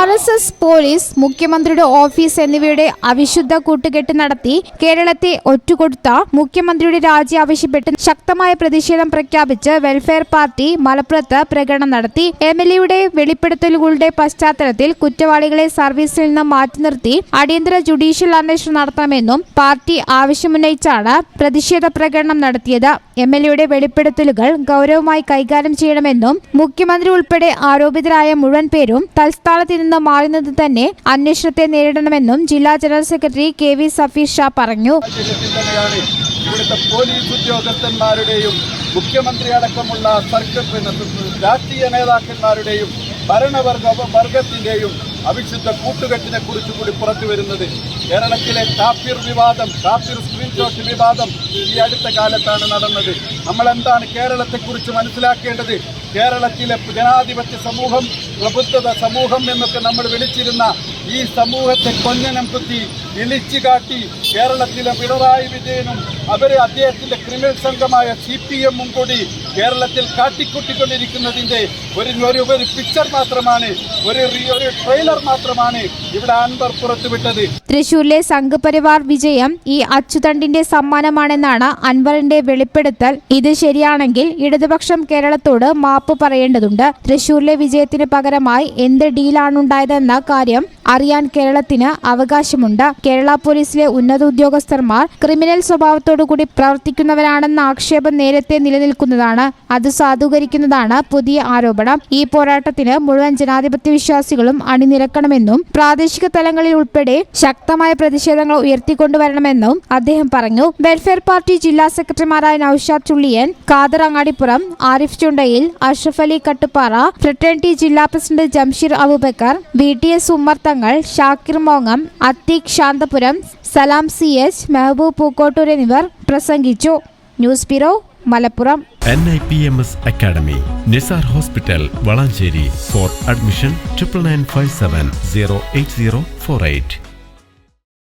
RSS police, മുഖ്യമന്ത്രിയുടെ office എന്നിവയുടെ അവിശുദ്ധ കൂട്ടുകെട്ട് നടത്തി കേരളത്തെ ഒറ്റുകൊടുത്ത മുഖ്യമന്ത്രിയുടെ രാജി ആവശ്യപ്പെട്ട് ശക്തമായ പ്രതിഷേധം പ്രഖ്യാപിച്ച് വെൽഫെയർ പാർട്ടി മലപ്പുറത്ത് പ്രകടനം നടത്തി. MLAയുടെ വെളിപ്പെടുത്തലുകളുടെ പശ്ചാത്തലത്തിൽ കുറ്റവാളികളെ സർവീസിൽ നിന്ന് മാറ്റി നിർത്തി അടിയന്തര ജുഡീഷ്യൽ അന്വേഷണം നടത്തണമെന്നും പാർട്ടി ആവശ്യമുന്നയിച്ചാണ് പ്രതിഷേധ പ്രകടനം നടത്തിയത്. MLAയുടെ വെളിപ്പെടുത്തലുകൾ ഗൗരവമായി കൈകാര്യം ചെയ്യണമെന്നും മുഖ്യമന്ത്രി ഉൾപ്പെടെ ആരോപിതരായ മുഴുവൻ പേരും തൽസ്ഥാനത്ത് നിന്ന് മാറുന്നത് തന്നെ അന്വേഷണത്തെ നേരിടണമെന്നും ജില്ലാ general secretary KV Safeer Shah പറഞ്ഞു. ഇവിടുത്തെ പോലീസ് ഉദ്യോഗസ്ഥന്മാരുടെയും മുഖ്യമന്ത്രി അടക്കമുള്ള രാഷ്ട്രീയ നേതാക്കന്മാരുടെയും ഭരണവർഗത്തിന്റെയും അവിശുദ്ധ കൂട്ടുകെട്ടിനെ കുറിച്ച് കൂടി പുറത്തു വരുന്നത്. കേരളത്തിലെ കാഫിർ സ്ക്രീൻഷോട്ട് വിവാദം ഈ അടുത്ത കാലത്താണ് നടന്നത്. നമ്മൾ എന്താണ് കേരളത്തെക്കുറിച്ച് മനസ്സിലാക്കേണ്ടത്? കേരളത്തിലെ ജനാധിപത്യ സമൂഹം, പ്രബുദ്ധത സമൂഹം എന്നൊക്കെ നമ്മൾ വിളിച്ചിരുന്ന ഈ സമൂഹത്തെ കൊഞ്ഞനം കുത്തി ഇളിച്ചു കാട്ടി കേരളത്തിലെ പിണറായി വിജയനും അദ്ദേഹത്തിന്റെ ക്രിമിനൽ സംഘമായ CPM-ഉം കൂടി കേരളത്തിൽ കാട്ടിക്കൂട്ടിക്കൊണ്ടിരിക്കുന്നതിന്റെ ഒരു പിക്ചർ മാത്രമാണ്, ഒരു ട്രെയിലർ മാത്രമാണ് ഇവിടെ അൻവർ പുറത്തുവിട്ടത്. തൃശൂരിലെ സംഘപരിവാർ വിജയം ഈ അച്ചുതണ്ടിന്റെ സമ്മാനമാണെന്നാണ് അൻവറിന്റെ വെളിപ്പെടുത്തൽ. ഇത് ശരിയാണെങ്കിൽ ഇടതുപക്ഷം കേരളത്തോട് മാപ്പ് പറയേണ്ടതുണ്ട്. തൃശൂരിലെ വിജയത്തിന് പകരമായി എന്ത് ഡീലാണുണ്ടായതെന്ന കാര്യം അറിയാൻ കേരളത്തിന് അവകാശമുണ്ട്. കേരള പോലീസിലെ ഉന്നത ഉദ്യോഗസ്ഥന്മാർ ക്രിമിനൽ സ്വഭാവത്തോടുകൂടി പ്രവർത്തിക്കുന്നവരാണെന്ന ആക്ഷേപം നേരത്തെ നിലനിൽക്കുന്നതാണ്. അത് സാധൂകരിക്കുന്നതാണ് പുതിയ ആരോപണം. ഈ പോരാട്ടത്തിന് മുഴുവൻ ജനാധിപത്യ വിശ്വാസികളും അണിനിരക്കണമെന്നും പ്രാദേശിക തലങ്ങളിൽ ഉൾപ്പെടെ ശക്തമായ പ്രതിഷേധങ്ങൾ ഉയർത്തിക്കൊണ്ടുവരണമെന്നും അദ്ദേഹം പറഞ്ഞു. വെൽഫെയർ പാർട്ടി ജില്ലാ സെക്രട്ടറിമാരായ നൌഷാദ് ചുള്ളിയൻ, ഖാദർ അങ്ങാടിപ്പുറം, ആരിഫ് ചുണ്ടയിൽ, അഷ്റഫ് അലി കട്ടുപ്പാറ, ഫ്രട്ടേണിറ്റി ജില്ലാ പ്രസിഡന്റ് ജംഷീർ അബൂബക്കർ, BTS ഉമ്മർ തങ്ങൾ, ഷാക്കിർ മോങ്ങം, അത്തീഖ് ശാന്തപുരം, സലാം CH, മെഹബൂബ് പൂക്കോട്ടൂർ എന്നിവർ പ്രസംഗിച്ചു. News bureau, Malappuram. NIPMS Academy, Nisar Hospital, Valancheri. For admission 9957 08048.